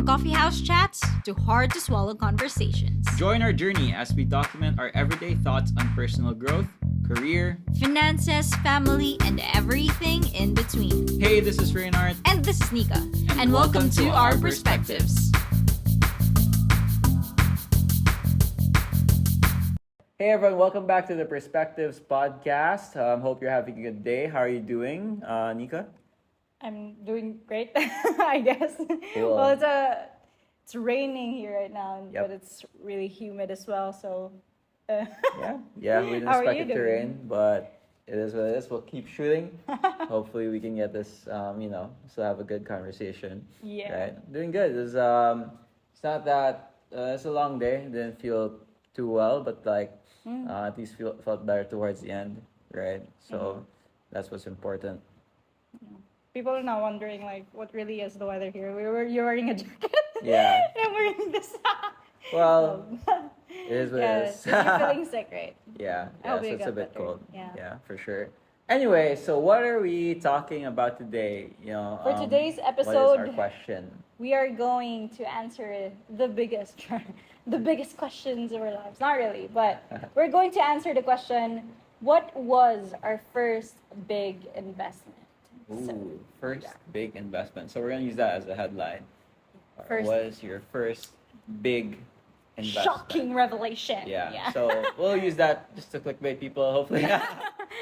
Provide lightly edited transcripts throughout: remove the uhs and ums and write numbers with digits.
coffee house chats to hard to swallow conversations. Join our journey as we document our everyday thoughts on personal growth, career, Finances, family, and everything in between. Hey, this is Reynard. And this is Nika. And welcome to our Perspectives. Hey everyone, welcome back to the Perspectives podcast. Hope you're having a good day. How are you doing, Nika? I'm doing great, I guess. Cool. Well, it's raining here right now, Yep. but it's really humid as well. So, Yeah, we didn't How are expect you it to doing? rain, but it is what it is. We'll keep shooting. Hopefully, we can get this, still have a good conversation. Yeah. Right? Doing good. It's not that, it's a long day. Didn't feel too well, but at least felt better towards the end, right? So that's what's important. People are now wondering, like, what really is the weather here? You're wearing a jacket. Yeah. And I'm wearing this. Well, it is what yeah, it is. you're feeling sick, right? Yeah, I yeah, hope so you it's a get bit better. cold. Yeah. For sure. Anyway, so what are we talking about today? For today's what is episode, our question? we are going to answer the biggest questions of our lives. Not really, but we're going to answer the question, what was our first big investment? Ooh, first yeah. big investment. So we're gonna use that as a headline. First- What was your first big investment? Shocking revelation. Yeah. So we'll use that just to clickbait people, hopefully.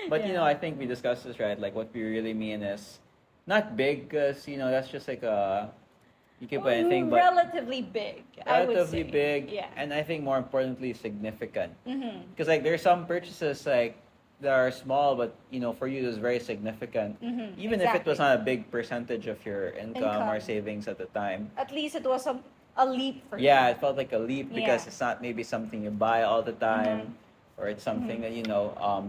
But Yeah. I think we discussed this, right? Like what we really mean is not big, because that's just like you can put anything, but relatively big. I would relatively say. big, Yeah. and I think more importantly significant. Mm-hmm. Because there's some purchases that are small, but for you it was very significant. Mhm, Even if it was exactly. not a big percentage of your income or Income. savings at the time. At least it was a leap for Yeah, you. it felt like a leap because Yeah. it's not maybe something you buy all the time, or it's something that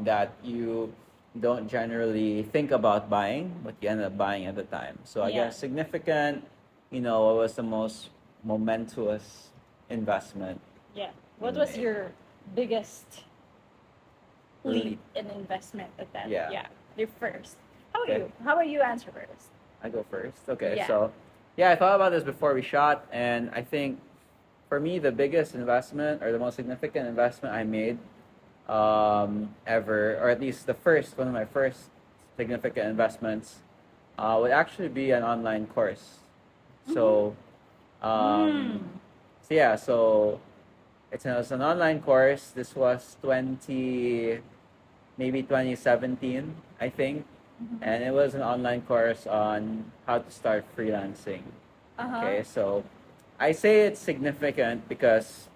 that you don't generally think about buying, but you end up buying at the time. So I Yeah. guess significant. What was the most momentous investment? Yeah. What You was made. your biggest Leap. leap in investment at that? Yeah. Yeah. Your first. How about Okay. you? How about you answer first? I go first. Okay, Yeah. so I thought about this before we shot, and I think for me the biggest investment or the most significant investment I made ever, or at least one of my first significant investments, would actually be an online course. So, so it's an online course. This was 2017, I think. And it was an online course on how to start freelancing. Uh-huh. Okay, so I say it's significant because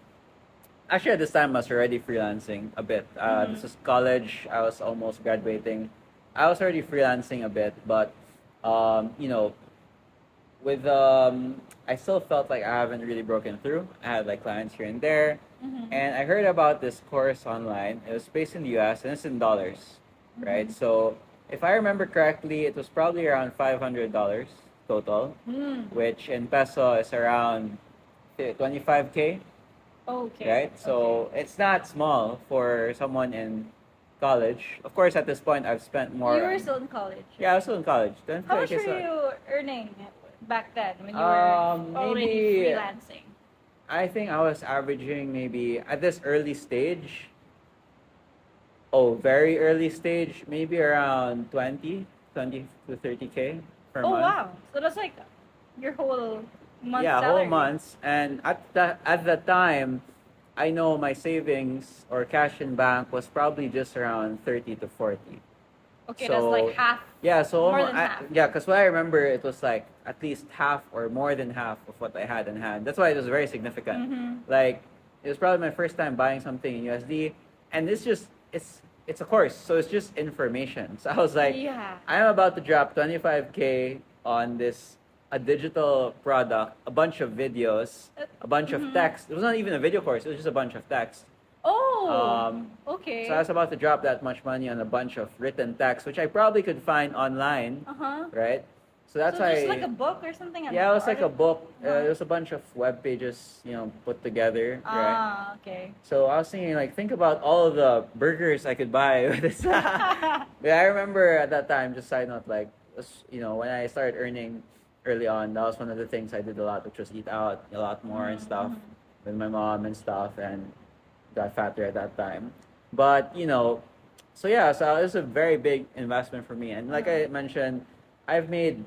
actually at this time I was already freelancing a bit. This was college. I was almost graduating. I was already freelancing a bit, but with I still felt like I haven't really broken through. I had clients here and there, and I heard about this course online. It was based in the U.S. and it's in dollars, right? So if I remember correctly, it was probably around $500 total, which in peso is around 25K, Okay. right? So it's not small for someone in college. Of course, at this point, I've spent more. You were still in college. Yeah, I was still in college. How much were you earning back then when you were already maybe- freelancing? I think I was averaging maybe at this early stage. Very early stage, maybe around 20 to 30K per Oh month. wow! So that's like your whole month Yeah, salary. whole months. And at the time, I know my savings or cash in bank was probably just around 30 to 40. Okay, So, that's like half. Yeah, so More almost, than half. yeah, because what I remember, it was like at least half or more than half of what I had in hand. That's why it was very significant. Mm-hmm. Like, it was probably my first time buying something in USD, and it's a course, so it's just information. So I was like, Yeah. I'm about to drop 25K on a digital product, a bunch of videos, a bunch of text. It was not even a video course, it was just a bunch of text. Oh. Okay. So I was about to drop that much money on a bunch of written text, which I probably could find online, Uh-huh. right? So that's So why. just like a book or something? Yeah, it was like a Or- book. Uh-huh. It was a bunch of web pages, put together, right? Ah, okay. So I was thinking, think about all of the burgers I could buy with this. Yeah, I remember at that time, just side note, when I started earning early on. That was one of the things I did a lot, which was eat out a lot more and stuff with my mom and stuff, and got fatter at that time. But so yeah, so it was a very big investment for me. And like I mentioned, I've made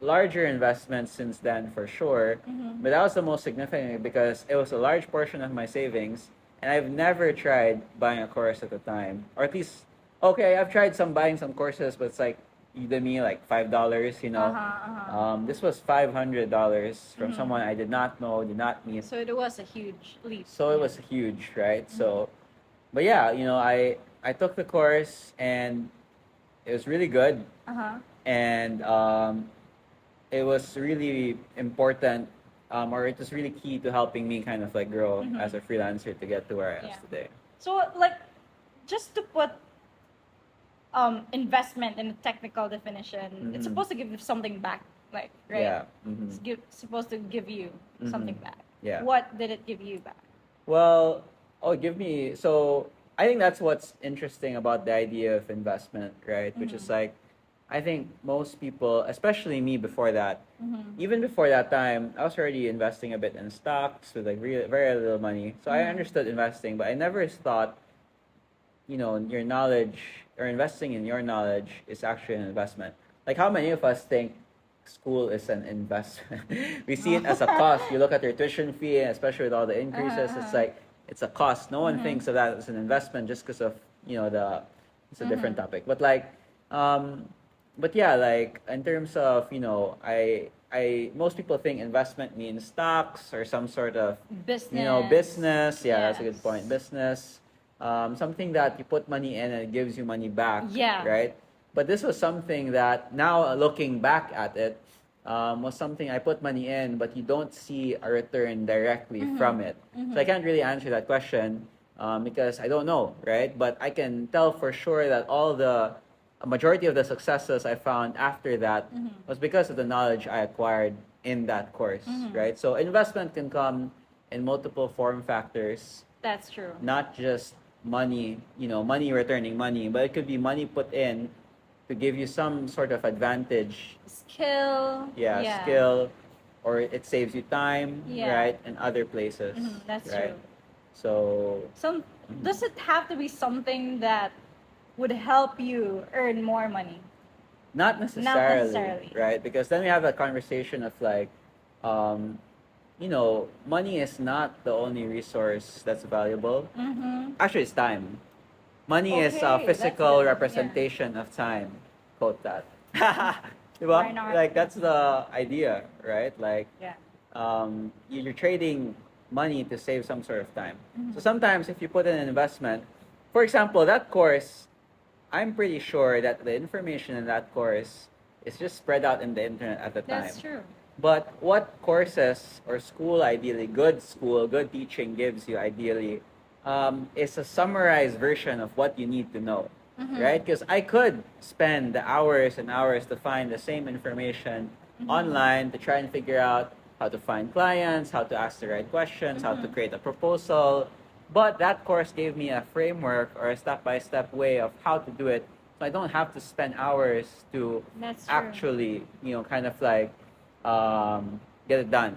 larger investments since then for sure. But that was the most significant because it was a large portion of my savings, and I've never tried buying a course at the time, or at least okay, I've tried buying some courses, but it's like Udemy, like $5. This was $500 from someone I did not know, did not meet. So it was a huge leap. So it was huge, right? So, but yeah, I took the course and it was really good, and it was really important, or it was really key to helping me kind of like grow as a freelancer to get to where I am today. So like, just to put investment in a technical definition, it's supposed to give you something back, like, right? Yeah. It's supposed to give you something back. Yeah. What did it give you back? Well, so I think that's what's interesting about the idea of investment, right? Which is like, I think most people, especially me before that, even before that time, I was already investing a bit in stocks with like very little money. So I understood investing, but I never thought, your knowledge or investing in your knowledge is actually an investment. Like, how many of us think school is an investment? We see it as a cost. You look at your tuition fee, and especially with all the increases, it's like, it's a cost. No one thinks of that as an investment just because of, it's a different topic. But like, but yeah, like in terms of, most people think investment means stocks or some sort of business. Yeah, that's a good point. Business. Something that you put money in and it gives you money back. Yeah. Right? But this was something that now looking back at it, was something I put money in, but you don't see a return directly from it. So I can't really answer that question because I don't know, right? But I can tell for sure that a majority of the successes I found after that was because of the knowledge I acquired in that course, right? So investment can come in multiple form factors. That's true. Not just money, money returning money, but it could be money put in to give you some sort of advantage. Skill. Skill, or it saves you time, right? And other places. That's right? true. So, does it have to be something that would help you earn more money? Not necessarily, right? Because then we have a conversation of like, money is not the only resource that's valuable. Actually, it's time. Money is a physical representation of time. Quote that. Like, that's the idea, right? Like, you're trading money to save some sort of time. So sometimes if you put in an investment, for example, that course, I'm pretty sure that the information in that course is just spread out in the internet at the time. That's true. But what courses or school, ideally, good teaching gives you, ideally, is a summarized version of what you need to know, right? Because I could spend the hours and hours to find the same information online to try and figure out how to find clients, how to ask the right questions, how to create a proposal. But that course gave me a framework or a step-by-step way of how to do it. So I don't have to spend hours to actually, kind of like, get it done,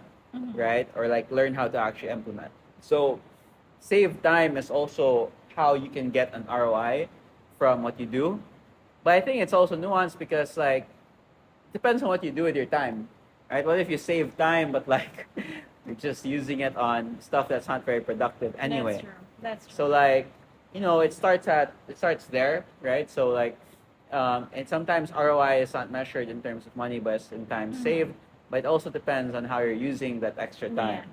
right? Or like learn how to actually implement. So save time is also how you can get an ROI from what you do. But I think it's also nuanced because like, it depends on what you do with your time, right? What if you save time, but like, you're just using it on stuff that's not very productive anyway. That's true. So like, it starts there, right? So like, and sometimes ROI is not measured in terms of money, but it's in time saved. But it also depends on how you're using that extra time,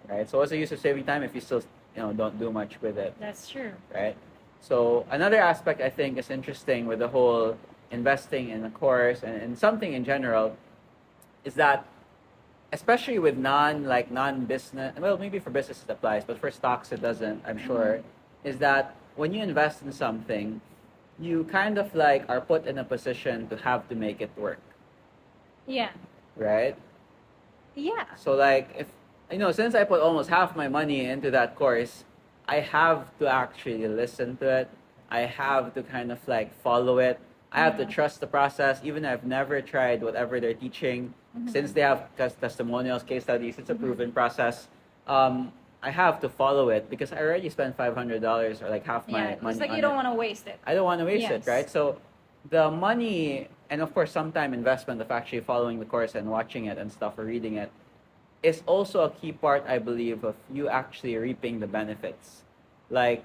right? So what's the use of saving time if you still, don't do much with it? That's true. Right? So another aspect I think is interesting with the whole investing in a course and something in general is that, especially with non-business, well, maybe for business it applies, but for stocks it doesn't, I'm sure, is that when you invest in something, you kind of like are put in a position to have to make it work. Yeah. Right? Yeah. So like, if, since I put almost half my money into that course, I have to actually listen to it. I have to kind of like follow it. I have to trust the process, even if I've never tried whatever they're teaching. Since they have testimonials, case studies, it's a proven process. I have to follow it because I already spent $500 or like half my Yeah, money it's like on you don't it. want to waste it. I don't want to waste it, Yes. right? So the money and of course some time investment of actually following the course and watching it and stuff or reading it is also a key part, I believe, of you actually reaping the benefits. Like,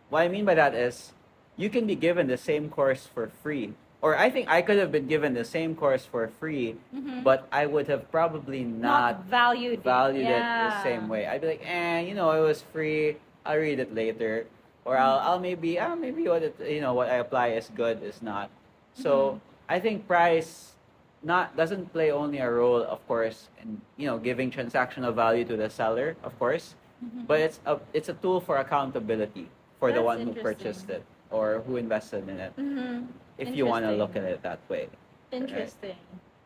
what I mean by that is you can be given the same course for free. Or I think I could have been given the same course for free, but I would have probably not valued valued it the Yeah. same way. I'd be like, you know, it was free. I'll read it later, or I'll maybe, maybe what it, you know, what I apply is good is not. So I think price not doesn't play only a role, of course, in you know giving transactional value to the seller, of course, but it's a tool for accountability for the That's one who interesting. purchased it or who invested in it. Mm-hmm. If you want to look at Interesting. it that way, Interesting.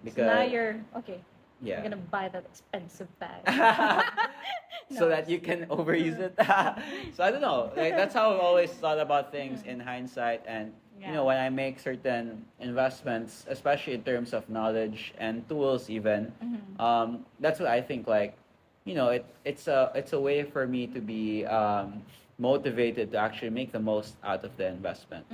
Because so now you're okay. yeah. I'm gonna buy that expensive bag. So that you can overuse it. So I don't know. Like that's how I've always thought about things in hindsight. And you know, when I make certain investments, especially in terms of knowledge and tools, even, that's what I think. Like, you know, it's a way for me to be motivated to actually make the most out of the investment,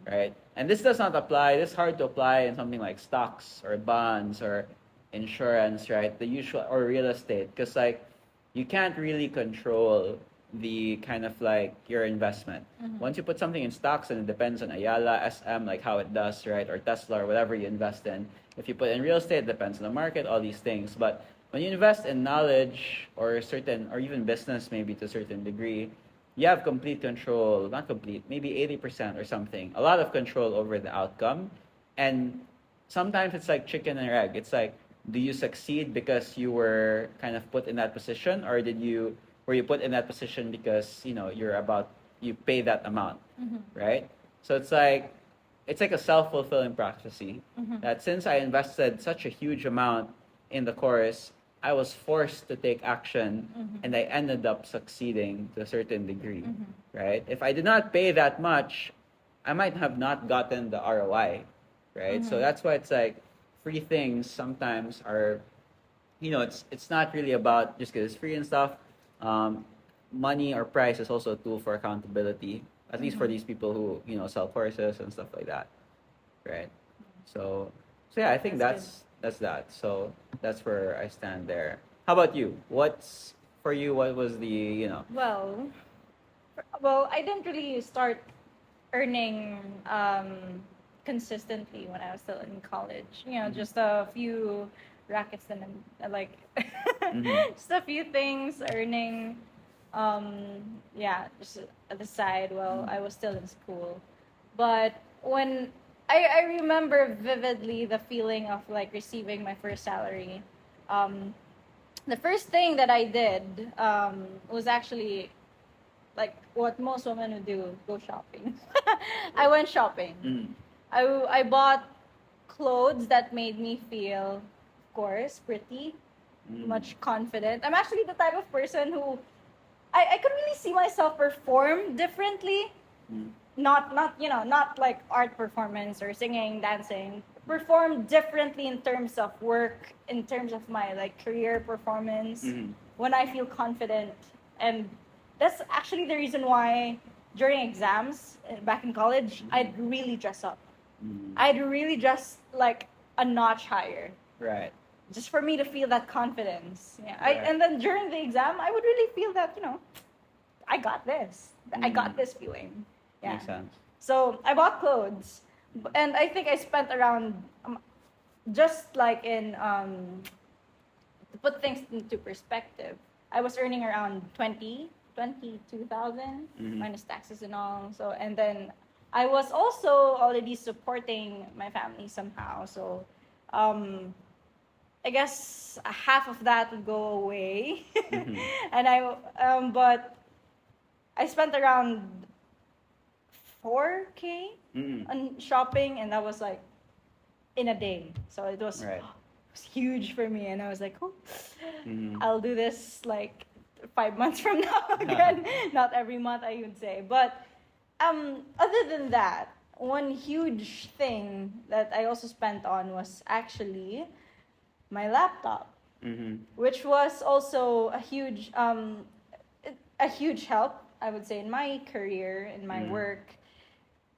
right? And this does not apply. This is hard to apply in something like stocks or bonds or insurance, right? The usual or real estate, because like you can't really control the kind of like your investment. Once you put something in stocks, and it depends on Ayala, SM, like how it does, right? Or Tesla or whatever you invest in. If you put in real estate, it depends on the market, all these things. But when you invest in knowledge or certain, or even business, maybe to a certain degree, you have complete control, not complete, maybe 80% or something, a lot of control over the outcome. And sometimes it's like chicken and egg. It's like, do you succeed because you were kind of put in that position, or were you put in that position because you know you pay that amount, right? So it's like a self-fulfilling prophecy that since I invested such a huge amount in the course, I was forced to take action, and I ended up succeeding to a certain degree, right? If I did not pay that much, I might have not gotten the ROI, right? So that's why it's like free things sometimes are, you know, it's not really about just because it's free and stuff. Money or price is also a tool for accountability, at least for these people who you know sell courses and stuff like that, right? So yeah, I think That's that's that. So that's where I stand there. How about you? What's for you? What was the Well, I didn't really start earning consistently when I was still in college. You know, just a few rackets and like just a few things earning. Yeah, just at the side while I was still in school. But when I remember vividly the feeling of like receiving my first salary. The first thing that I did was actually like what most women would do, go shopping. I went shopping. I bought clothes that made me feel, of course, pretty, much confident. I'm actually the type of person who I could really see myself perform differently. Not you know, not like art performance or singing, dancing. Perform differently in terms of work, in terms of my like career performance when I feel confident. And that's actually the reason why during exams back in college, I'd really dress up. I'd really dress like a notch higher. right? Just for me to feel that confidence. Yeah. Right. And then during the exam, I would really feel that, you know, I got this. I got this feeling. Yeah. Makes sense. So I bought clothes. And I think I spent around, just like in, to put things into perspective, I was earning around 22,000 minus taxes and all. So, and then I was also already supporting my family somehow. So, I guess half of that would go away. And but I spent around 4K on shopping, and that was like in a day. So it was, Right. it was huge for me, and I was like, oh, I'll do this like 5 months from now again. Not every month, I would say. But other than that, one huge thing that I also spent on was actually my laptop, which was also a huge help, I would say, in my career, in my work.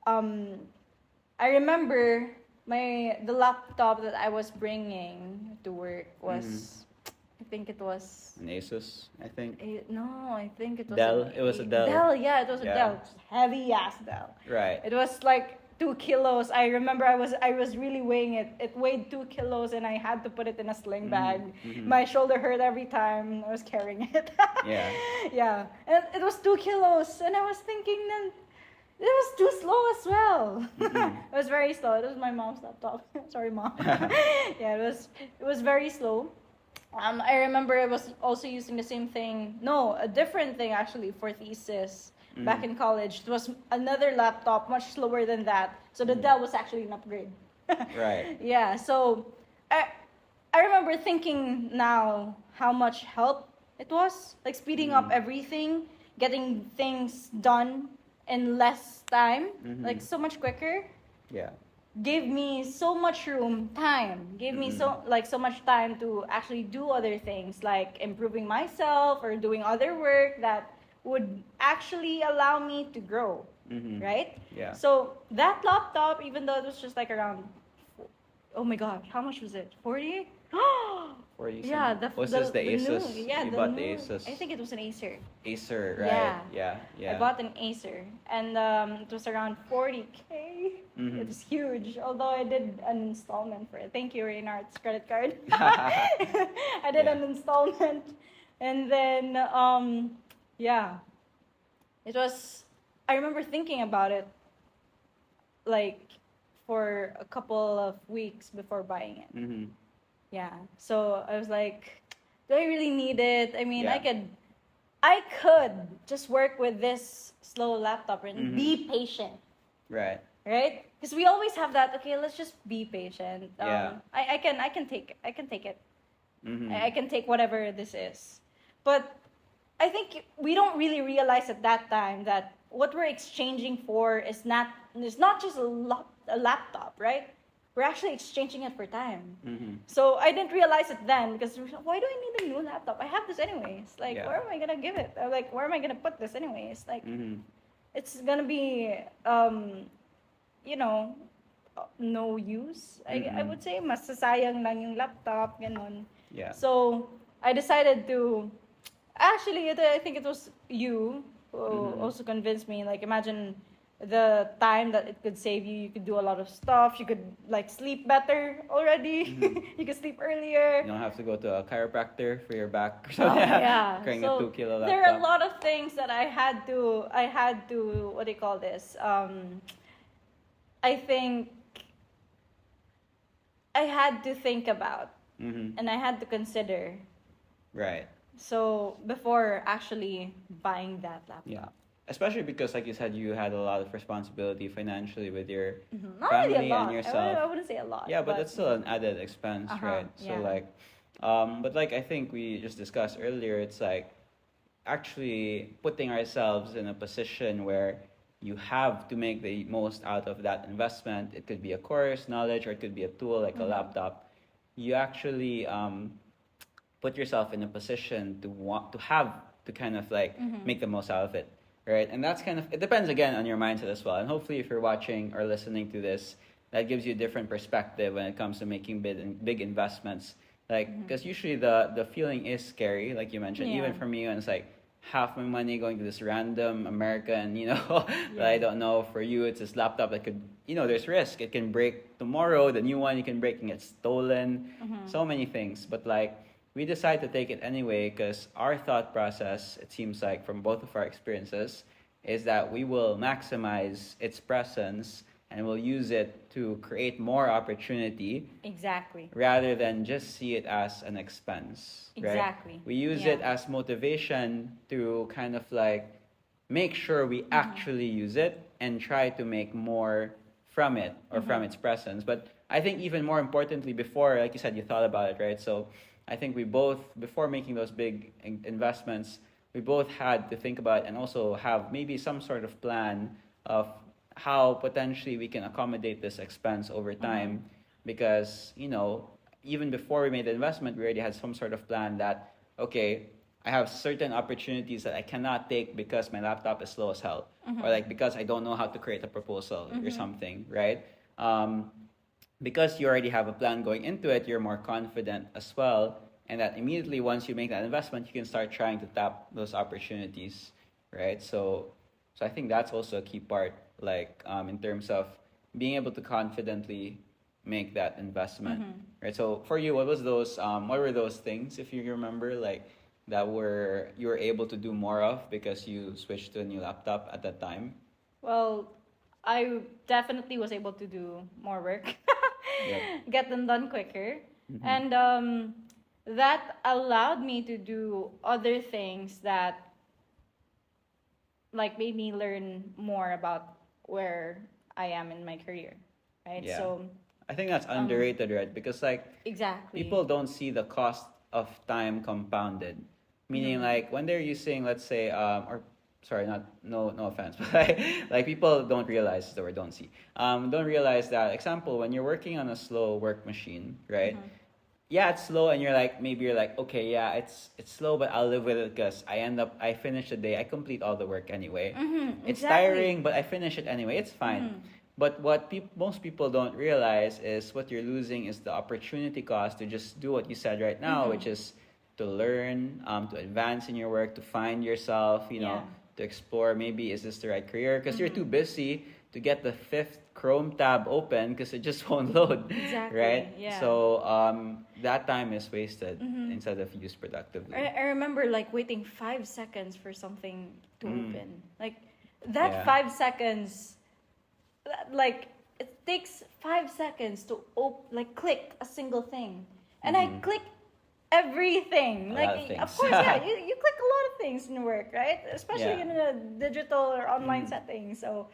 I remember the laptop that I was bringing to work was, I think it was An Asus, I think. no, I think it was Dell? It was a Dell. Dell, yeah, it was a Yeah. Dell, heavy ass Dell. Right. It was like 2 kilos. I remember I was really weighing it. It weighed 2 kilos, and I had to put it in a sling bag. My shoulder hurt every time I was carrying it. Yeah. Yeah, and it was 2 kilos, and I was thinking then it was too slow as well. It was very slow. It was my mom's laptop. Sorry, mom. Yeah, it was very slow. I remember I was also using the same thing. No, a different thing actually for thesis. Back in college, it was another laptop, much slower than that. So the Dell was actually an upgrade. Right. Yeah. So I remember thinking now how much help it was, like speeding up everything, getting things done in less time, like so much quicker. Yeah. Gave me so much time. Gave me so much time to actually do other things, like improving myself or doing other work that would actually allow me to grow, right? Yeah. So that laptop, even though it was just like around, oh my god, how much was it? 40? 40 Yeah, was this the Asus? New, yeah, You the bought new, the Asus. I think it was an Acer. Acer, right? Yeah. Yeah. I bought an Acer, and it was around 40K. It was huge, although I did an installment for it. Thank you, Reynard's credit card. I did an installment, and then yeah, it was. I remember thinking about it, like, for a couple of weeks before buying it. Yeah, so I was like, do I really need it? I mean, Yeah. I could just work with this slow laptop and be patient, Right. right? Because we always have that. Okay, let's just be patient. Yeah. I can take it. I can take whatever this is, but I think we don't really realize at that time that what we're exchanging for is not just a laptop, right? We're actually exchanging it for time. So I didn't realize it then, because why do I need a new laptop? I have this anyways. Like, Yeah. where am I gonna give it? Or like, where am I gonna put this anyways? Like, it's gonna be, no use. I would say masasayang lang yung laptop, ganon. Yeah. So I decided to. Actually, I think it was you who also convinced me. Like, imagine the time that it could save you. You could do a lot of stuff. You could like sleep better already. You could sleep earlier. You don't have to go to a chiropractor for your back. Oh, yeah. Carrying So a 2 kilo laptop. there are a lot of things that I had to what do you call this? I think I had to think about and I had to consider. Right. So before actually buying that laptop. Yeah. Especially because, like you said, you had a lot of responsibility financially with your Not family really a lot. and yourself. I wouldn't say a lot. Yeah, but that's still an added expense, right? So yeah. like, but like I think we just discussed earlier, it's like actually putting ourselves in a position where you have to make the most out of that investment. It could be a course, knowledge, or it could be a tool like a laptop. You actually put yourself in a position to want to have to kind of like make the most out of it, right? And that's kind of, it depends again on your mindset as well. And hopefully if you're watching or listening to this, that gives you a different perspective when it comes to making big investments. Like, because usually the feeling is scary, like you mentioned. Yeah. Even for me, when it's like half my money going to this random American, that I don't know. For you, it's this laptop that could, there's risk. It can break tomorrow. The new one you can break can get stolen. So many things. But like, we decide to take it anyway because our thought process, it seems like from both of our experiences, is that we will maximize its presence and we'll use it to create more opportunity. Exactly. Rather than just see it as an expense. Right? Exactly. We use it as motivation to kind of like make sure we actually use it and try to make more from it or from its presence. But I think even more importantly, before, like you said, you thought about it, right? So I think we both, before making those big investments, we both had to think about and also have maybe some sort of plan of how potentially we can accommodate this expense over time, because even before we made the investment, we already had some sort of plan that, okay, I have certain opportunities that I cannot take because my laptop is slow as hell, or like because I don't know how to create a proposal or something, right? Because you already have a plan going into it, you're more confident as well, and that immediately once you make that investment, you can start trying to tap those opportunities, right? So I think that's also a key part, like in terms of being able to confidently make that investment, right? So for you, what were those things, if you remember, like that you were able to do more of because you switched to a new laptop at that time? Well, I definitely was able to do more work, Yep. get them done quicker, and that allowed me to do other things that like made me learn more about where I am in my career, right? Yeah. So I think that's underrated, right? Because like exactly. people don't see the cost of time compounded. Meaning like when they're using, let's say, or sorry, not no offense, but like people don't realize the word don't see. Don't realize that, example, when you're working on a slow work machine, right? Yeah, it's slow, and maybe you're like, okay, yeah, it's slow, but I'll live with it because I finish the day, I complete all the work anyway. It's Exactly. tiring, but I finish it anyway. It's fine. But what most people don't realize is what you're losing is the opportunity cost to just do what you said right now, which is to learn, to advance in your work, to find yourself, Yeah. to explore, maybe is this the right career? Because you're too busy to get the fifth Chrome tab open because it just won't load. Exactly, Right? yeah. So that time is wasted instead of used productively. I remember like waiting 5 seconds for something to open. Like that Yeah. 5 seconds, like it takes 5 seconds to click a single thing, and I click everything. A Like lot of things. of course, yeah, you click a lot of things in work, right? Especially Yeah. in a digital or online setting. So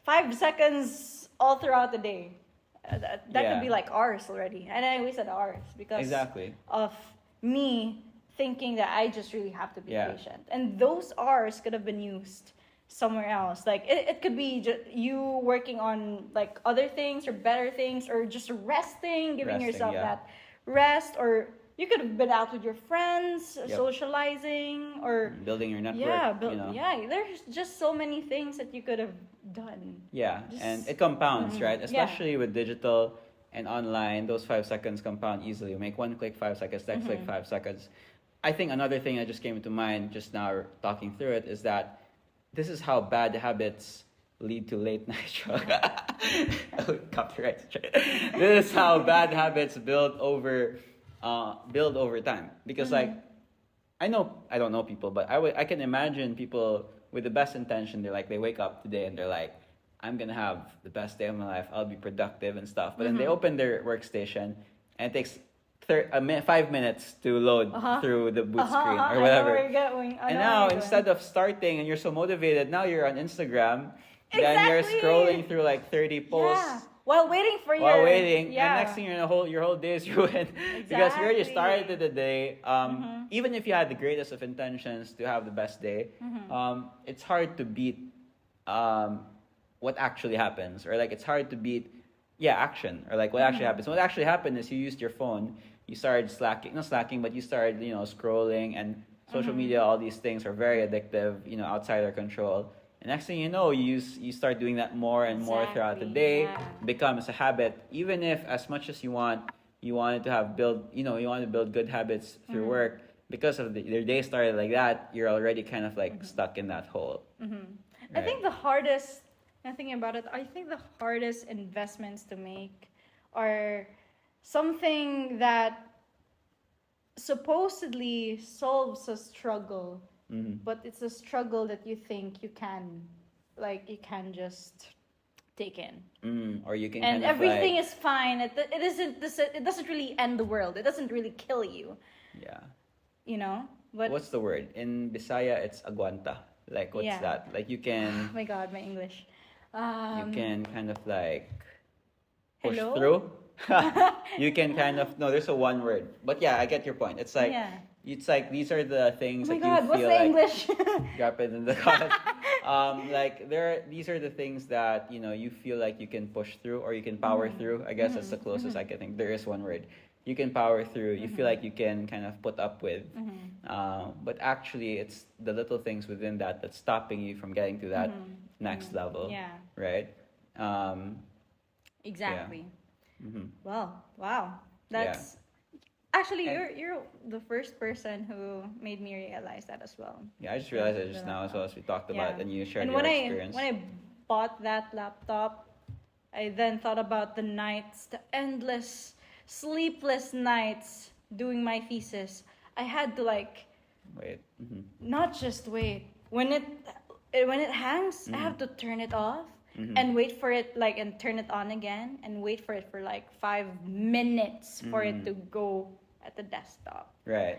5 seconds all throughout the day. That could Yeah. be like hours already. And I wasted hours because Exactly. of me thinking that I just really have to be Yeah. patient. And those hours could have been used somewhere else. Like it could be you working on like other things or better things, or just resting, giving Resting, yourself yeah. that rest, or you could have been out with your friends, Yep. socializing, or Building your network. yeah, yeah. There's just so many things that you could have done. Yeah, Just- and it compounds, right? Yeah. Especially with digital and online, those 5 seconds compound easily. You make one click, 5 seconds, next click, 5 seconds. I think another thing that just came to mind just now talking through it is that this is how bad habits lead to late night copyright. This is how bad habits build over time. Because like I don't know people, but I can imagine people with the best intention. They wake up today and they're like, I'm gonna have the best day of my life. I'll be productive and stuff. But then they open their workstation and it takes 5 minutes to load through the boot screen or I know whatever. where you're going. I And know now where you're instead of starting and you're so motivated, now you're on Instagram. Then you're Exactly. scrolling through like 30 going. posts. Yeah. While waiting for your While waiting, yeah. and next thing you know, your whole day is ruined because you already Exactly. started the day. Even if you had the greatest of intentions to have the best day, it's hard to beat what actually happens, or like it's hard to beat, action, or like what actually happens. What actually happened is you used your phone, you started not slacking, but you started scrolling, and social media, all these things are very addictive, outside our control. And next thing you know, you start doing that more and more throughout the Exactly, day. yeah. It becomes a habit. Even if as much as you want to build good habits through work, because of your day started like that, you're already kind of like stuck in that hole. I think the hardest, I'm thinking about it, I think the hardest investments to make are something that supposedly solves a struggle, but it's a struggle that you think you can just take in. Or you can And kind of everything like, is fine. It doesn't really end the world. It doesn't really kill you, But what's the word? In Bisaya, it's aguanta. Like, what's Yeah. that? Like, you oh can my god, my English. kind of like push Hello? through. You can kind of no. There's a one word, but yeah, I get your point. It's like Yeah. it's like these are the Oh things my that God, you what's feel the like English? drop it in the comments. Like these are the things that you feel like you can push through or you can power through. I guess that's the closest I can think. There is one word. You can power through. You feel like you can kind of put up with, but actually, it's the little things within that that's stopping you from getting to that next level. Yeah. Right. Um, Exactly. mm-hmm. Well, wow. That's actually you're the first person who made me realize that as well. Yeah, I just realized it just now as well as we talked about it and you shared And your when experience. when I bought that laptop, I then thought about the nights, the endless, sleepless nights doing my thesis. I had to like Wait. Mm-hmm. not just wait. When it hangs, I have to turn it off and wait for it and turn it on again and wait for it for like 5 minutes for it to go at the desktop. Right.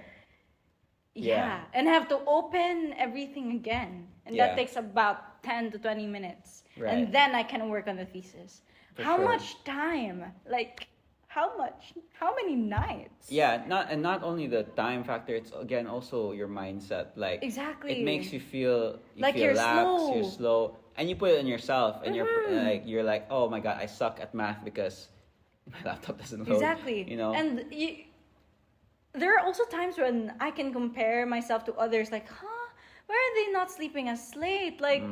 Yeah. And have to open everything again. And that takes about 10 to 20 minutes. Right. And then I can work on the thesis. For How sure. much time? Like how much? How many nights? Yeah, not only the time factor, it's again also your mindset. Like Exactly. it makes you feel Like feel you're lax, slow. you're slow, and you put it on yourself, and you're like, oh my god, I suck at math because my laptop doesn't load. Exactly. And there are also times when I can compare myself to others, like, why are they not sleeping as late? Like,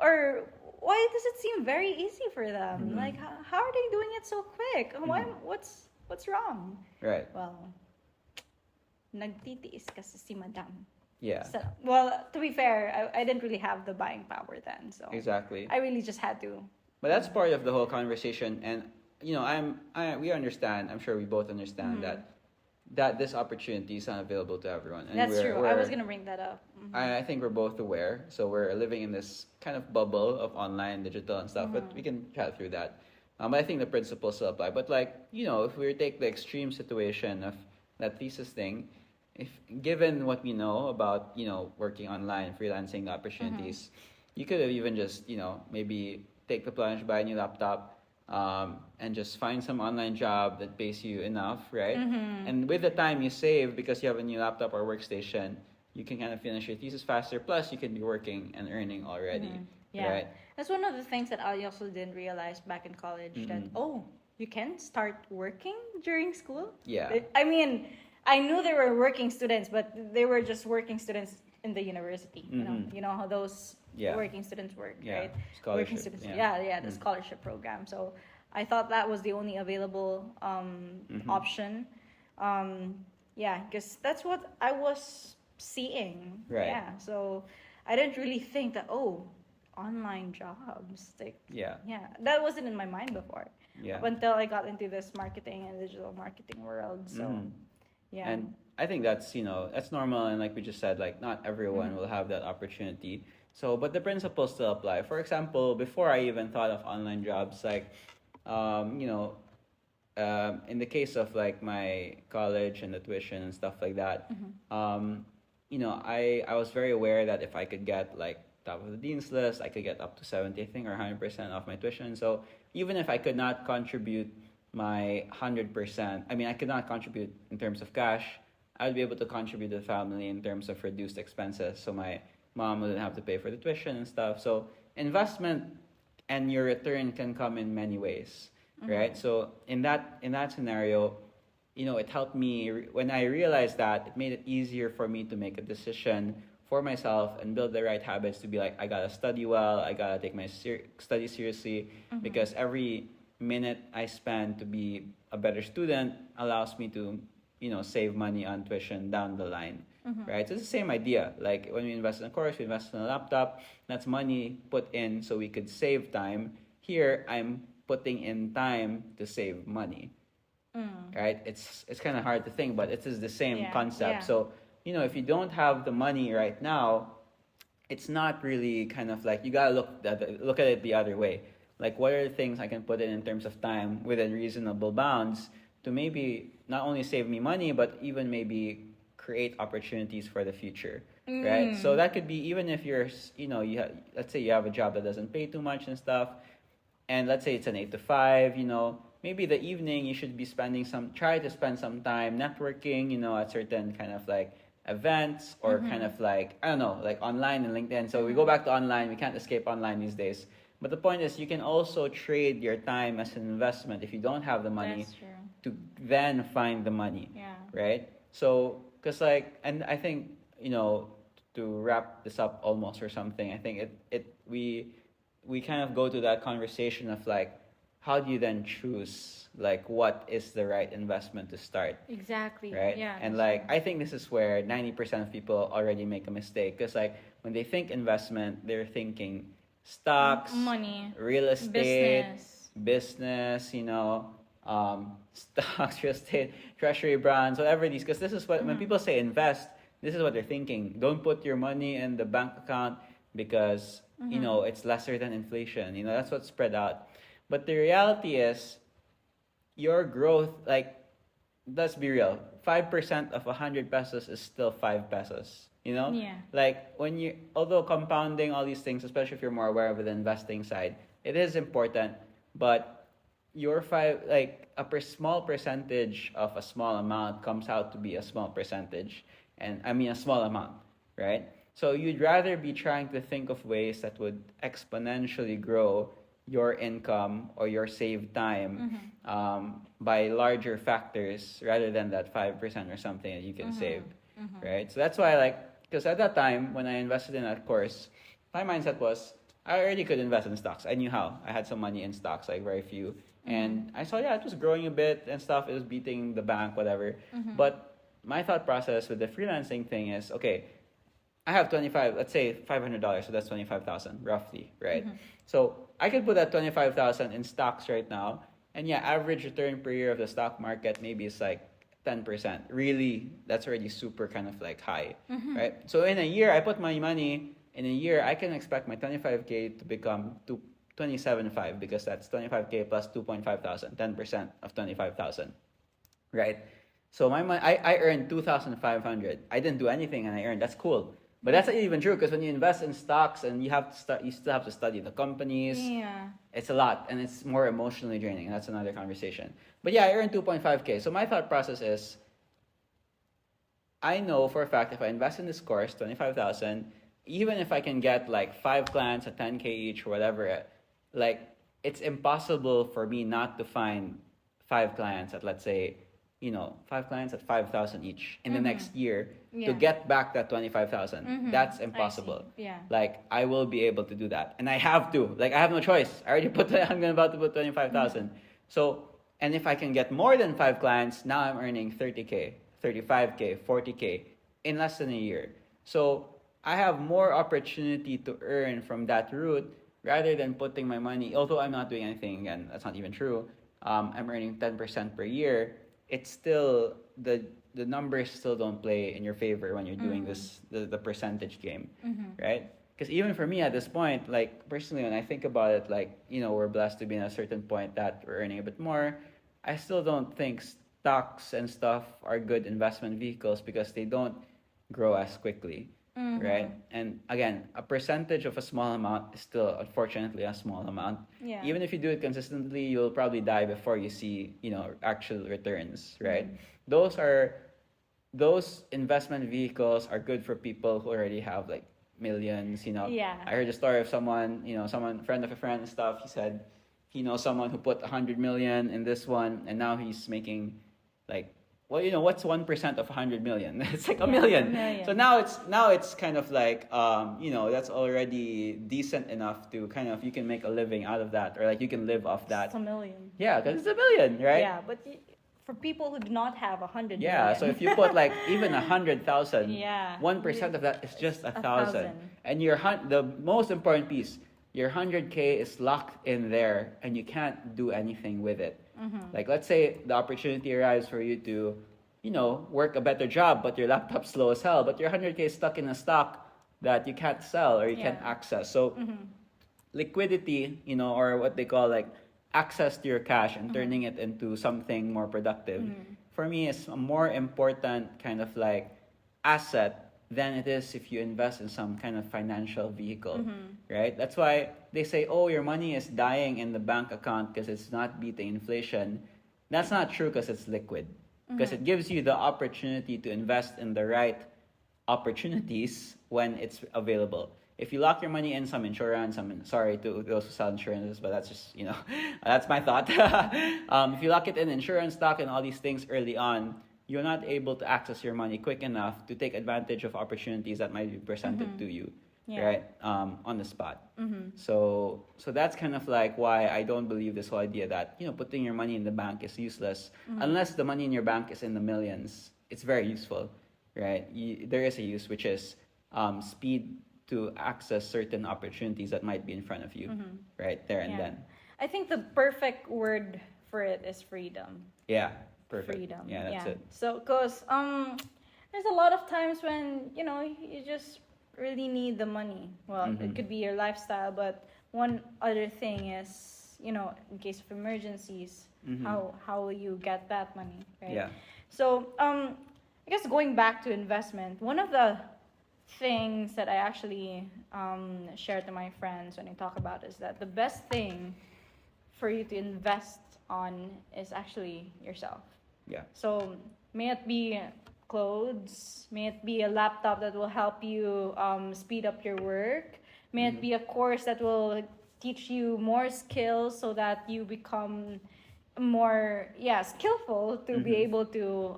or why does it seem very easy for them? Like, how are they doing it so quick? Why? What's wrong? Right. Well, nagtitiis kasi si Madam. Yeah. So, well, to be fair, I didn't really have the buying power then, so Exactly. I really just had to. But that's part of the whole conversation, and we understand. I'm sure we both understand that this opportunity is not available to everyone. And That's true. I was gonna bring that up. I think we're both aware. So we're living in this kind of bubble of online, digital, and stuff. But we can chat through that. I think the principles still apply. But if we take the extreme situation of that thesis thing, if given what we know about working online, freelancing opportunities, you could have even just maybe take the plunge, buy a new laptop, and just find some online job that pays you enough, right? And with the time you save because you have a new laptop or workstation, you can kind of finish your thesis faster. Plus, you can be working and earning already, right? That's one of the things that I also didn't realize back in college that you can start working during school. Yeah. I mean, I knew there were working students, but they were just working students in the university. You know how those working students work, right? Scholarship. Working students. Yeah, the scholarship program. So I thought that was the only available option. Because that's what I was seeing. Right. Yeah. So I didn't really think that online jobs that wasn't in my mind before. Up until I got into this marketing and digital marketing world. So and I think that's that's normal, and like we just said, like not everyone will have that opportunity. So but the principles still apply. For example, before I even thought of online jobs, like in the case of like my college and the tuition and stuff like that, I was very aware that if I could get like top of the dean's list, I could get up to 70, I think, or 100% off my tuition. So even if I could not contribute my 100%, I mean, I could not contribute in terms of cash, I would be able to contribute to the family in terms of reduced expenses. So my mom wouldn't have to pay for the tuition and stuff. So investment and your return can come in many ways, right? So in that scenario, it helped me when I realized that. It made it easier for me to make a decision for myself and build the right habits to be like, I gotta study well, I gotta take my study seriously, because every minute I spend to be a better student allows me to save money on tuition down the line, right? So it's the same idea. Like when we invest in a course, we invest in a laptop, that's money put in so we could save time. Here I'm putting in time to save money, right? It's kind of hard to think, but it is the same concept. So if you don't have the money right now, it's not really kind of like, you gotta look at it the other way. Like, what are the things I can put in terms of time within reasonable bounds to maybe not only save me money, but even maybe create opportunities for the future, right? So that could be even if you're, let's say you have a job that doesn't pay too much and stuff, and let's say it's an 8 to 5, maybe the evening you should be try to spend some time networking, at certain kind of like events or kind of like, I don't know, like online and LinkedIn. So we go back to online. We can't escape online these days. But the point is, you can also trade your time as an investment if you don't have the money That's true. to then find the money. Yeah. Right? So, because like, and I think, to wrap this up almost or something, I think we kind of go to that conversation of like, how do you then choose like what is the right investment to start? Exactly. Right? Yeah. And that's like, true. I think this is where 90% of people already make a mistake, because like when they think investment, they're thinking stocks, Money. real estate, Business. stocks, real estate, treasury bonds, whatever these. Because this is what when people say invest, this is what they're thinking. Don't put your money in the bank account because it's lesser than inflation. That's what's spread out. But the reality is, your growth, like, let's be real, 5% of 100 pesos is still 5 pesos. Yeah. Like, although compounding all these things, especially if you're more aware of the investing side, it is important, but your small percentage of a small amount comes out to be a small percentage. And I mean, a small amount, right? So you'd rather be trying to think of ways that would exponentially grow your income or your saved time by larger factors rather than that 5% or something that you can save, right? So that's why, because at that time when I invested in that course, my mindset was I already could invest in stocks. I knew how. I had some money in stocks, like very few, and I saw it was growing a bit and stuff. It was beating the bank, whatever. But my thought process with the freelancing thing is, okay, I have let's say $500, so that's 25,000 roughly, right? So I could put that 25,000 in stocks right now, and average return per year of the stock market maybe is like 10%. Really, that's already super kind of like high, right? So in a year, I put my money. In a year, I can expect my 25K to become 27.5, because that's 25K plus 2,500, 10% of 25,000, right? So I earned 2,500. I didn't do anything and I earned. That's cool. But that's not even true, because when you invest in stocks and you still have to study the companies. Yeah. It's a lot, and it's more emotionally draining. And that's another conversation. But I earned 2.5K. So my thought process is, I know for a fact if I invest in this course, 25,000, even if I can get like 5 clients at 10K each or whatever, like, it's impossible for me not to find 5 clients at, let's say, 5 clients at 5,000 each in the next year to get back that 25,000. That's impossible. Yeah. Like, I will be able to do that, and I have to. Like, I have no choice. I already I'm about to put 25,000. So, and if I can get more than 5 clients, now I'm earning 30K, 35K, 40K in less than a year. So I have more opportunity to earn from that route rather than putting my money. Although I'm not doing anything, again, that's not even true. I'm earning 10% per year. It's still the numbers still don't play in your favor when you're doing the percentage game, right? Because even for me at this point, like, personally, when I think about it, like, we're blessed to be in a certain point that we're earning a bit more. I still don't think stocks and stuff are good investment vehicles because they don't grow as quickly, right? And again, a percentage of a small amount is still, unfortunately, a small amount. Yeah. Even if you do it consistently, you'll probably die before you see, actual returns, right? Those investment vehicles are good for people who already have like millions, Yeah. I heard a story of someone, friend of a friend and stuff. He said he knows someone who put 100 million in this one, and now he's making like, well, what's 1% of 100 million? It's like a million. A million. So now it's kind of like, that's already decent enough to kind of, you can make a living out of that, or like you can live off that. It's a million. Yeah, because it's a million, right? Yeah, but for people who do not have 100 Yeah, million. so if you put like even 100,000, Yeah. 1% of that is just 1,000. 1,000. And the most important piece, your 100K is locked in there and you can't do anything with it. Like, let's say the opportunity arrives for you to, work a better job, but your laptop's slow as hell, but your 100K is stuck in a stock that you can't sell or you can't access. So liquidity, or what they call like access to your cash and turning it into something more productive, for me is a more important kind of like asset than it is if you invest in some kind of financial vehicle, right? That's why they say, oh, your money is dying in the bank account because it's not beating inflation. That's not true because it's liquid. Because it gives you the opportunity to invest in the right opportunities when it's available. If you lock your money in some insurance, sorry to those who sell insurances, but that's just, that's my thought. If you lock it in insurance, stock, and all these things early on, you're not able to access your money quick enough to take advantage of opportunities that might be presented to you, right, on the spot. So that's kind of like why I don't believe this whole idea that putting your money in the bank is useless unless the money in your bank is in the millions. It's very useful, right? There is a use, which is speed to access certain opportunities that might be in front of you, right there and then. I think the perfect word for it is freedom. Yeah, perfect. Freedom. Yeah, that's it. So, cause there's a lot of times when you just really need the money. Well, it could be your lifestyle, but one other thing is in case of emergencies, how will you get that money, right? Yeah. So I guess going back to investment, one of the things that I actually share to my friends when I talk about is that the best thing for you to invest on is actually yourself. Yeah. So may it be clothes, may it be a laptop that will help you speed up your work, may it be a course that will teach you more skills so that you become more skillful to be able to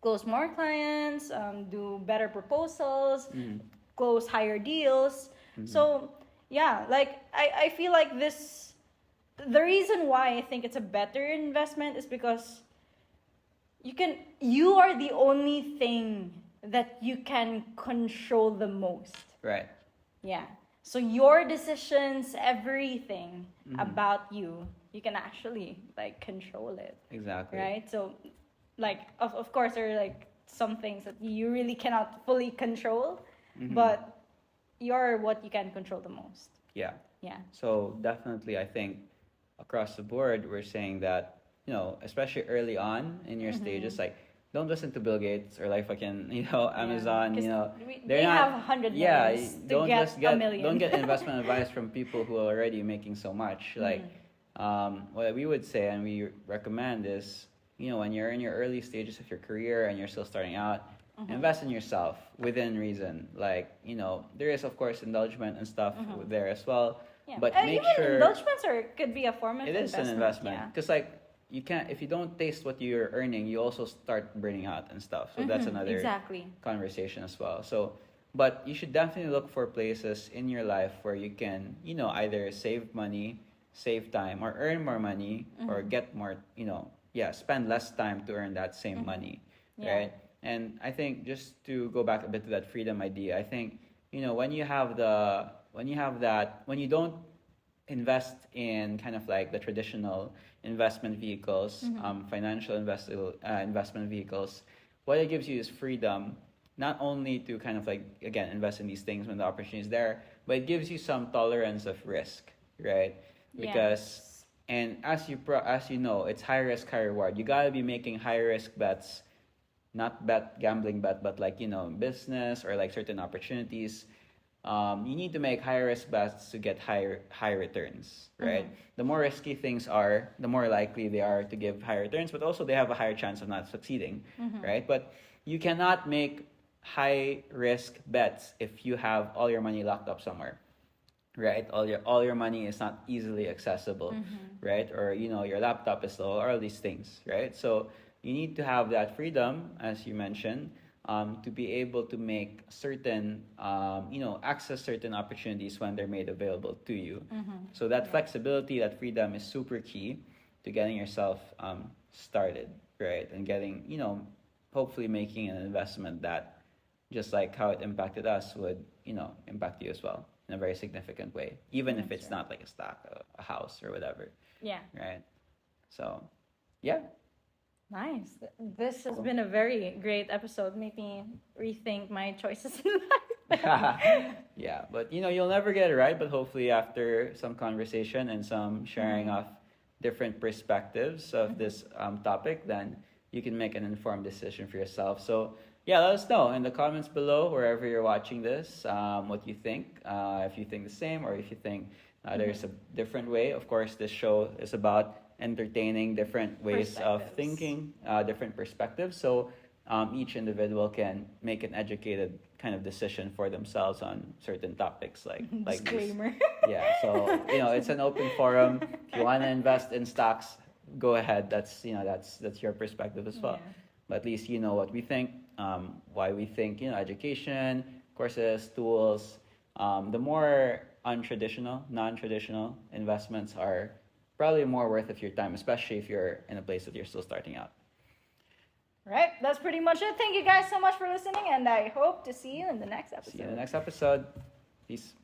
close more clients, do better proposals, close higher deals. So I feel like the reason why I think it's a better investment is because you are the only thing that you can control the most. Right. Yeah. So your decisions, everything about you can actually control it. Exactly. Right? So of course there are some things that you really cannot fully control, but you're what you can control the most. Yeah. Yeah. So definitely, I think across the board, we're saying that, especially early on in your stages, don't listen to Bill Gates or fucking, Amazon, they have 100 millions to get a million. Don't get investment advice from people who are already making so much. What we would say and we recommend is, when you're in your early stages of your career and you're still starting out, invest in yourself within reason. There is of course indulgement and stuff there as well. Yeah. But make even sure indulgements could be a form of investment. It is an investment. Because you can't, if you don't taste what you're earning, you also start burning out and stuff. So that's another conversation as well. So, but you should definitely look for places in your life where you can, either save money, save time, or earn more money, or get more, spend less time to earn that same money, right? And I think just to go back a bit to that freedom idea, I think, when you don't invest in kind of the traditional investment vehicles, financial investment vehicles, what it gives you is freedom, not only to kind of again, invest in these things when the opportunity is there, but it gives you some tolerance of risk, right? Because, and as you know, it's high risk, high reward. You gotta be making high risk bets, not gambling bet, but business or certain opportunities. You need to make high risk bets to get high returns, right? The more risky things are, the more likely they are to give high returns, but also they have a higher chance of not succeeding, right? But you cannot make high risk bets if you have all your money locked up somewhere, right? All your money is not easily accessible, right? Or your laptop is slow, or all these things, right? So you need to have that freedom, as you mentioned, to be able to make certain, access certain opportunities when they're made available to you. So that flexibility, that freedom is super key to getting yourself started, right? And getting, hopefully making an investment that, just like how it impacted us, would, impact you as well in a very significant way, even if it's not a stock, a house, or whatever. Yeah. Right? So, yeah. Nice. This has been a very great episode. Made me rethink my choices in life. Yeah, but you'll never get it right, but hopefully after some conversation and some sharing of different perspectives of this topic, then you can make an informed decision for yourself. So Yeah, let us know in the comments below, wherever you're watching this, what you think. If you think the same, or if you think there's a different way. Of course, this show is about entertaining different ways of thinking, different perspectives. So each individual can make an educated kind of decision for themselves on certain topics, like Disclaimer. this. Yeah, so it's an open forum. If you want to invest in stocks, go ahead. That's that's your perspective as well. Yeah. But at least you know what we think, why we think education, courses, tools. The more untraditional, non-traditional investments are probably more worth of your time, especially if you're in a place that you're still starting out. Right, that's pretty much it. Thank you guys so much for listening, and I hope to see you in the next episode. See you in the next episode. Peace.